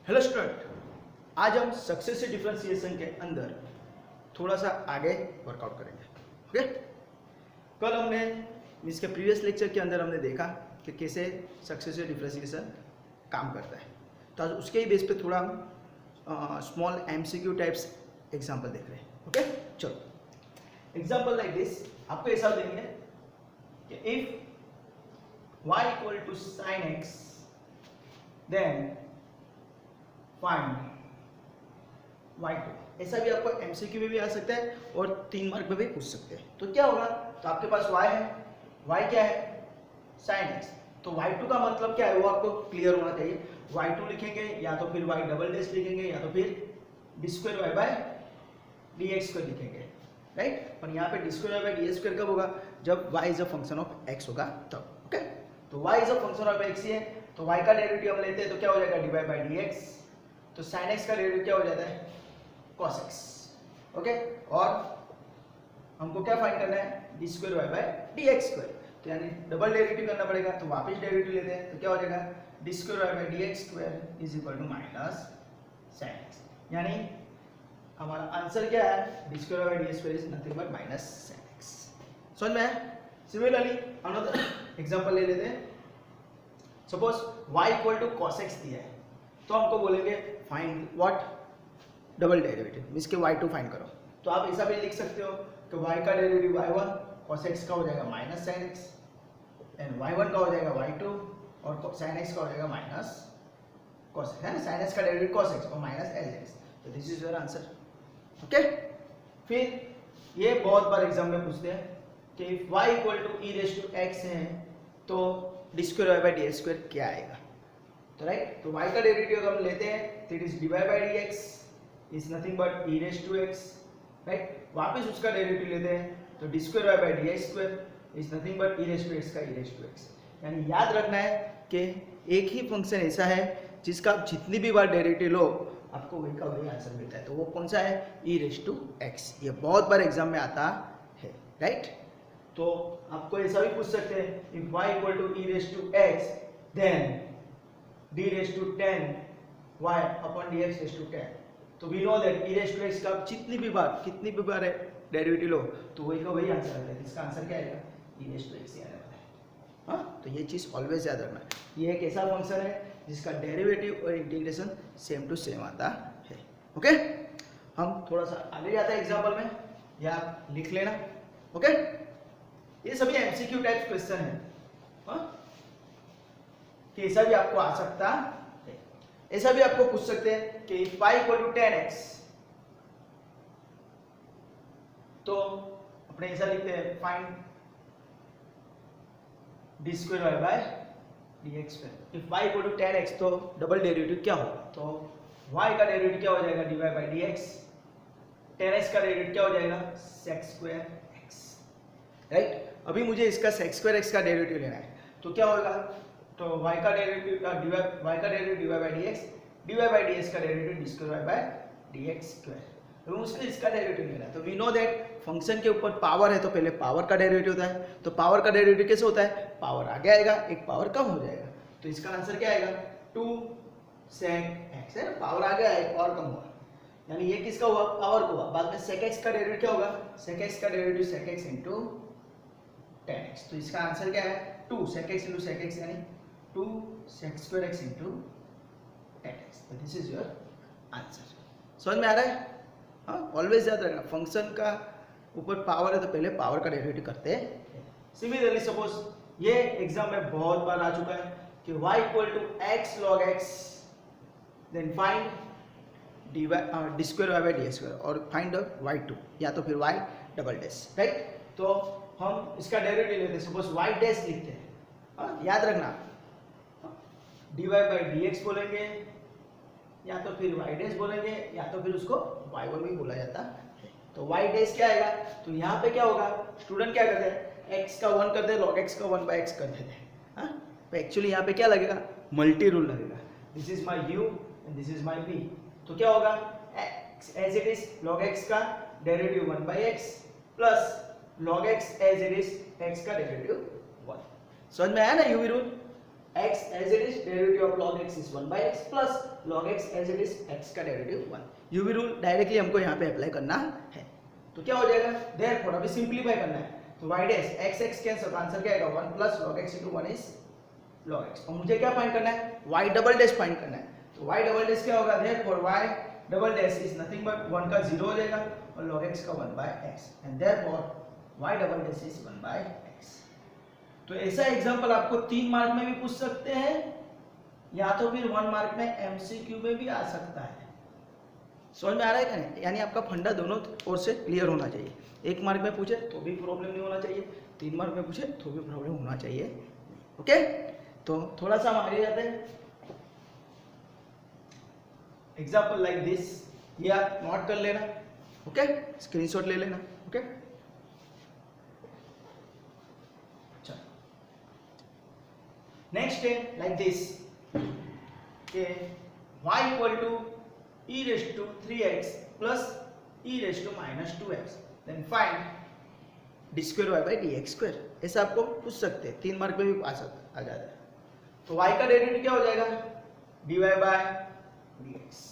Hello student, आज हम successive differentiation के अंदर थोड़ा सा आगे वर्कआउट करेंगे। ओके, कल हमने इसके प्रीवियस लेक्चर के अंदर हमने देखा कि कैसे सक्सेसिव डिफरेंशिएशन काम करता है। तो आज उसके ही बेस पे थोड़ा हम स्मॉल एमसीक्यू टाइप्स एग्जांपल देख रहे हैं। ओके, चलो एग्जांपल लाइक दिस आपको ऐसा देंगे कि if y equal to sin x then find y2। ऐसा भी आपको एमसीक्यू में भी आ सकता है और 3 मार्क में भी पूछ सकते हैं। तो क्या होगा, तो आपके पास y है, y क्या है, sin x। तो y2 का मतलब क्या है वो आपको क्लियर होना चाहिए। y2 लिखेंगे या तो फिर y डबल डैश लिखेंगे या तो फिर d square y by dx square लिखेंगे, राइट। पर यहाँ पे d square y by dx square कब होगा, जब y is a function of x होगा तब। ओके, तो y is a function of x ही है, तो y का डेरिवेटिव हम लेते हैं तो क्या हो जाएगा, dy बाय dx। तो sin x का डेरिवेटिव क्या हो जाता है, cos x। ओके, और हमको क्या फाइंड करना है, d square y by dx square. तो यानी डबल डेरिवेटिव करना पड़ेगा, तो वापस डेरिवेटिव लेते हैं तो क्या हो जाएगा, d square y by dx square is equal to minus sin x। यानी हमारा आंसर क्या है, d square y by dx square is nothing but minus sin x। समझ में आया। सिमिलरली अनदर एग्जांपल ले लेते हैं। Suppose y equal to cos x दिया है, तो हमको बोलेंगे find what, double derivative means के y2 फाइंड करो। तो आप ऐसा भी लिख सकते हो कि y का डेरिवेटिव y1 cos x का हो जाएगा minus sin x and y1 का हो जाएगा y2 और sin x का हो जाएगा माइनस cos x, है ना। sin x का डेरिवेटिव cos x और माइनस sin x। तो this is your answer. Okay, फिर ये बहुत बार एग्जाम में पूछते हैं कि if y equal to e raise to x है तो d square y by dx square क्या आएगा। तो राइट, तो y का डेरिवेटिव अगर हम लेते हैं तो it is dy bye dx is nothing but e raise to x, right. वापस उसका डेरिवेटिव लेते हैं तो d square y by dx square is nothing but e raise to x का e रेज टू x। यानी याद रखना है कि एक ही फंक्शन ऐसा है जिसका आप जितनी भी बार डेरिवेटिव लो आपको वही का वही आंसर मिलता है। तो वो कौन सा है, e रेज टू x। ये बहुत बार एग्जाम में आता है, राइट। तो आपको ऐसा भी पूछ सकते हैं if y equal to e raise to x then d raise to 10 y upon dx raise to 10। तो we know that e raise to x का जितनी भी बार कितनी भी बार डेरिवेटिव लो तो वही का वही आंसर आता है। इसका आंसर क्या आएगा, e रेज टू x ही आने वाला है। हाँ, तो ये चीज ऑलवेज याद रखना है। ये एक ऐसा फंक्शन है जिसका डेरिवेटिव और इंटीग्रेशन सेम टू सेम आता है। ओके, हम थोड़ा सा आगे जाते हैं एग्जांपल में, या लिख लेना। ओके, ये सभी एमसीक्यू टाइप क्वेश्चन है। हाँ, कि ऐसा भी आपको आ सकता है, ऐसा भी आपको पूछ सकते हैं कि if y equal to 10x, तो अपने ऐसा लिखते हैं find d square y by dx square. If y equal to 10x तो डबल डेरिवेटिव क्या होगा, तो y का डेरिवेटिव क्या हो जाएगा, dy बाय dx। 10x का डेरिवेटिव क्या हो जाएगा, sec स्क्वायर x, राइट। अभी मुझे इसका sec स्क्वायर x का डेरिवेटिव लेना है, तो क्या होगा, तो y का डेरिवेटिव y का डेरिवेटिव dy बाय dx का derivative d square y by dx square. तो उसको इसका डेरिवेटिव लेना है। तो वी नो दैट फंक्शन के ऊपर पावर है तो पहले पावर का डेरिवेटिव होता है। तो पावर का डेरिवेटिव कैसे होता है, पावर आगे आएगा एक पावर कम हो जाएगा। तो इसका आंसर क्या आएगा, 2 sec x, है ना। पावर आगे आया एक पावर कम हुआ, यानी ये किसका हुआ, पावर का हुआ। बाद में sec x का डेरिवेटिव क्या होगा, sec x का derivative sec x into 10x। तो इसका आंसर क्या है, 2 sec x into sec x यानी 2 sec square x into 10x। तो दिस इज योर आंसर। समझ में आ रहा है। हाँ, ऑलवेज याद रखना फंक्शन का ऊपर पावर है तो पहले पावर का डेरिवेटिव करते हैं। सिमिलरली सपोज ये एग्जाम में बहुत बार आ चुका है कि y equal to x log x then find d square y by dx square और फाइंड y2 या तो फिर y डबल डैश, राइट। तो हम इसका डेरिवेटिव लेते हैं, सपोज y डैश लिखते हैं। हाँ, याद रखना dy बाय dx बोलेंगे या तो फिर y डैश बोलेंगे या तो फिर उसको y1 भी बोला जाता है। तो y डैश क्या आएगा, तो यहाँ पे क्या होगा, स्टूडेंट क्या करते हैं, x का 1 करते हैं, log x का 1 बाय x कर देते हैं। हाँ, तो एक्चुअली यहाँ पे क्या लगेगा, मल्टी रूल लगेगा। This is my u and this is my v। तो क्या होगा, as it is log x का derivative 1 by x plus log x as it is x का डेरिवेटिव 1। समझ में आया ना, u v rule. x as it is derivative of log x is 1 by x plus log x as it is x का derivative 1। UV rule directly हमको यहाँ पे apply करना है, तो क्या हो जाएगा, देयरफॉर अभी सिंपलीफाई करना है, तो y dash x x cancel, answer क्या आएगा 1 plus log x into 1 is log x। और मुझे क्या फाइंड करना है, y डबल डैश फाइंड करना है, तो y डबल डैश क्या होगा, therefore y double dash is nothing but 1 का 0 हो जाएगा और log x का 1 by x and therefore y double dash is 1 by x। तो ऐसा एग्जांपल आपको 3 मार्क में भी पूछ सकते हैं या तो फिर 1 मार्क में एमसीक्यू में भी आ सकता है। समझ में आ रहा है क्या नहीं, यानी आपका फंडा दोनों ओर से क्लियर होना चाहिए। 1 मार्क में पूछे तो भी प्रॉब्लम नहीं होना चाहिए, 3 मार्क में पूछे तो भी प्रॉब्लम होना चाहिए। ओके, तो थोड़ा सा हम आगे जाते हैं। एग्जाम्पल लाइक दिस, ये आप नोट कर लेना, ओके, स्क्रीनशॉट ले लेना, ओके। नेक्स्ट है लाइक दिस के y equal to e raise to 3x plus e raise to minus 2x then find D square Y by D X square. ऐसा आपको पूछ सकते हैं, 3 मार्क में भी आ जाता है। तो y का डेरिवेटिव क्या हो जाएगा, dy bye dx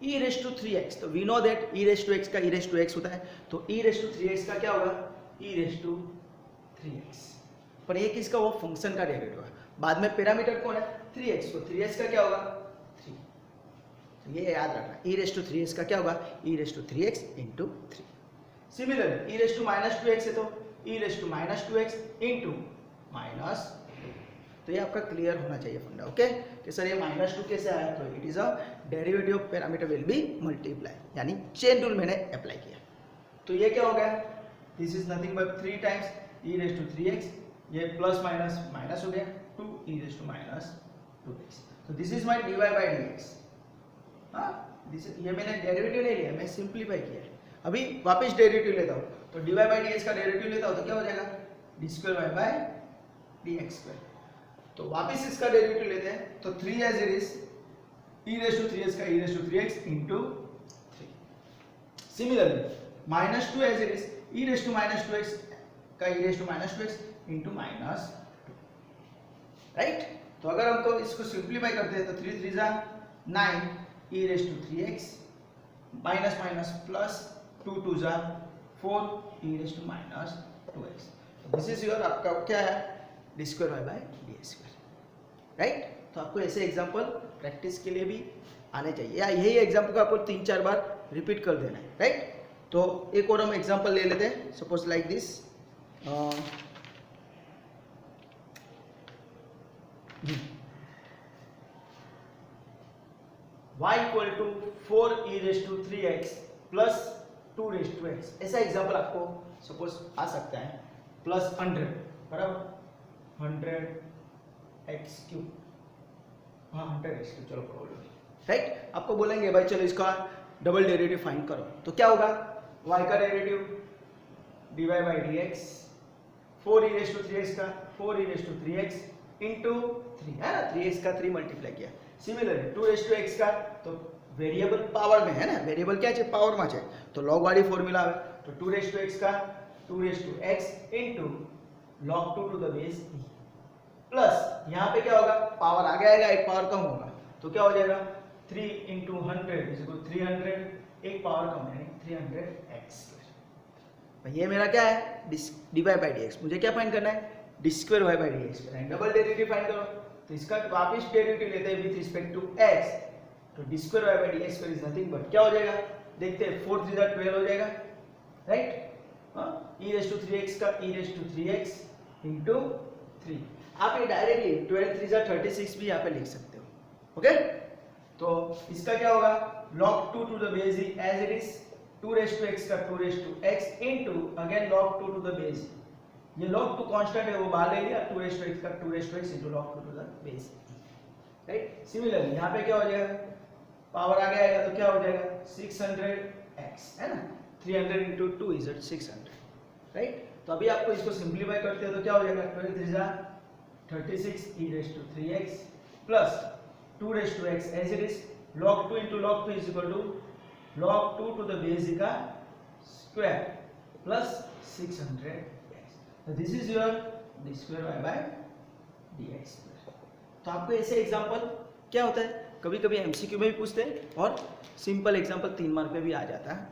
e raise to 3x, तो we know that e raise to x का e रेज़ टू x होता है, तो e रेज़ टू 3x का क्या होगा, e रेज़ टू 3x। पर ये किसका, वो फंक्शन का डेरिवेटिव है, बाद में पैरामीटर कौन है 3x, तो 3x का क्या होगा 3, तो ये याद रखना, e रेज़ टू 3x का क्या होगा, e raise to 3x into 3। Similarly e raise to minus 2x है तो e raise to minus 2x into minus 2। तो ये आपका क्लियर होना चाहिए फंडा, ओके, कि सर ये माइनस 2 कैसे आया, तो it is a derivative of parameter will be multiply, यानी चेन रूल मैंने अप्लाई किया। तो ये क्या हो गया, this is nothing but 3 times e raise to 3x, ये प्लस माइनस माइनस हो गया 2 e raise to minus 2x। तो this is my dy bye dx। हाँ, ये मैंने डेरिवेटिव नहीं लिया, मैं सिंपलीफाई किया है। अभी वापस डेरिवेटिव लेता हूँ, तो dy बाय dx का डेरिवेटिव लेता हूँ तो क्या हो जाएगा, D square Y by dx square. तो वापस इसका डेरिवेटिव लेते हैं, तो 3 as it is e raise to 3x का e raise to 3x into 3। Similarly minus 2 as it is e raise to minus 2x का e raise to minus 2x into minus 2, right. तो अगर हमको इसको simplify करते हैं तो 3 3 जा 9 e raise to 3x minus minus plus 2 2 जा 4 e raise to minus 2x। This is your आपका क्या है, D square Y by D square, right. तो आपको ऐसे एग्जांपल प्रैक्टिस के लिए भी आने चाहिए, या यही एग्जांपल को आपको 3-4 बार रिपीट कर देना है, राइट। तो एक और हम एग्जांपल ले लेते हैं, suppose like this, y equal to 4 e raise to 3x plus 2 raise to x। ऐसा एग्जांपल आपको सपोज आ सकता है, प्लस 100 बराबर 100x क्यूब, हाँ 100x क्यूब, चलो प्रॉब्लम, राइट। आपको बोलेंगे भाई चलो इसका डबल डेरिवेटिव फाइंड करो, तो क्या होगा, y का derivative dy by dx, 4 e raise to 3x का 4 e raise to 3x into 3 है ना, 3x का 3 मल्टीप्लाई किया। सिमिलरली 2 रेज़ टू x का, तो वेरिएबल पावर में है ना, वेरिएबल क्या है पावर में है, तो लॉग वाली फॉर्मूला है, तो 2 रेज़ टू x का 2 raise to x into log 2 to the base e plus यहाँ पे क्या होगा, पावर आगे आएगा, एक पावर कम होगा, तो क्या हो जाएगा 3 इंटू 100 इज इक्वल 300, एक पावर कम है 300x। ये मेरा क्या है, dy बाई dx। मुझे क्या फाइंड करना है, D square Y by dx। Double derivative find करो, तो इसका वापस डेरिवेटिव लेते हैं विद रिस्पेक्ट टू x, तो d square Y by dx square is nothing but क्या हो जाएगा, देखते हैं 4 3 जा 12 हो जाएगा, right. e raise to 3x का e raise to 3x into 3। आप ये डायरेक्टली 12 3 जा 36 भी यहाँ पे लिख सकते हो, ओके। तो इसका क्या होगा, log 2 to the base e as it is 2 raise to x का 2 raise to x into again log 2 to the base, ये log 2 कांस्टेंट है वो बाहर ले लिया, 2 रेज़ टू x का 2 raise to x into log 2 to the base, right. Similarly यहाँ पे क्या हो जाएगा, पावर आगे आएगा तो क्या हो जाएगा 600x है ना, 300 इंटू 2 इज 600, राइट। तो अभी आपको इसको सिंप्लीफाई करते हैं तो क्या हो जाएगा 12 3 जा 36 e raise to 3x plus 2 raise to x as it is log 2 into log 2 is equal to log 2 to the base का square plus 600x। So this is your d square y by dx square, तो आपको ऐसे example क्या होता है, कभी कभी MCQ में भी पूछते हैं और सिंपल एग्जाम्पल 3 मार्क पे भी आ जाता है,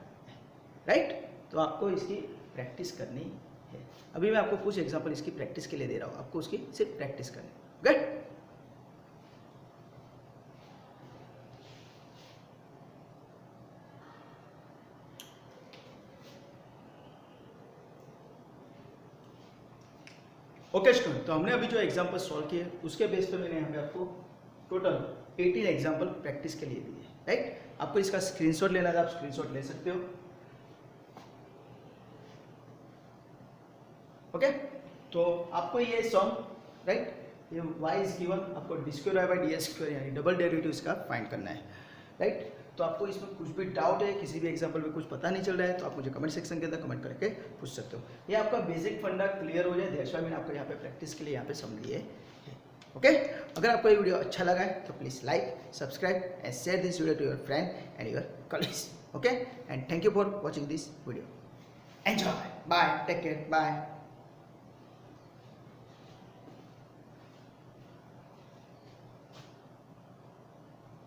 राइट। तो आपको इसकी प्रैक्टिस करनी है। अभी मैं आपको कुछ एग्जाम्पल इसकी प्रैक्टिस के लिए दे रहा हूँ, आपको उसकी सिर्फ प्रैक्टिस करनी है। गुड। ओके स्टूडेंट, तो हमने अभी जो एग्जाम्पल सॉल्व किए उसके बेस पे मैंने यहाँ पे आपको टोटल 18 एग्जाम्पल प्रैक्टिस के लिए दिए, राइट। आपको इसका स्क्रीनशॉट लेना है, आप स्क्रीनशॉट ले सकते हो। ओके, तो आपको ये सम, राइट, ये y इज गिवन, आपको d square Y by d square यानी डबल डेरिवेटिव इसका फाइंड करना है, राइट। तो आपको इसमें कुछ भी डाउट है, किसी भी एग्जांपल में कुछ पता नहीं चल रहा है, तो आप मुझे कमेंट सेक्शन के अंदर कमेंट करके पूछ सकते हो। ये आपका बेसिक फंडा क्लियर हो जाए, दैट्स व्हाई मैंने आपको यहाँ पे प्रैक्टिस के लिए यहाँ पे सम दिए हैं। ओके, अगर आपको ये वीडियो अच्छा लगा है तो please like, subscribe and share this video to your friend and your colleagues. Okay, and thank you for watching this video. Enjoy, bye, take care, bye.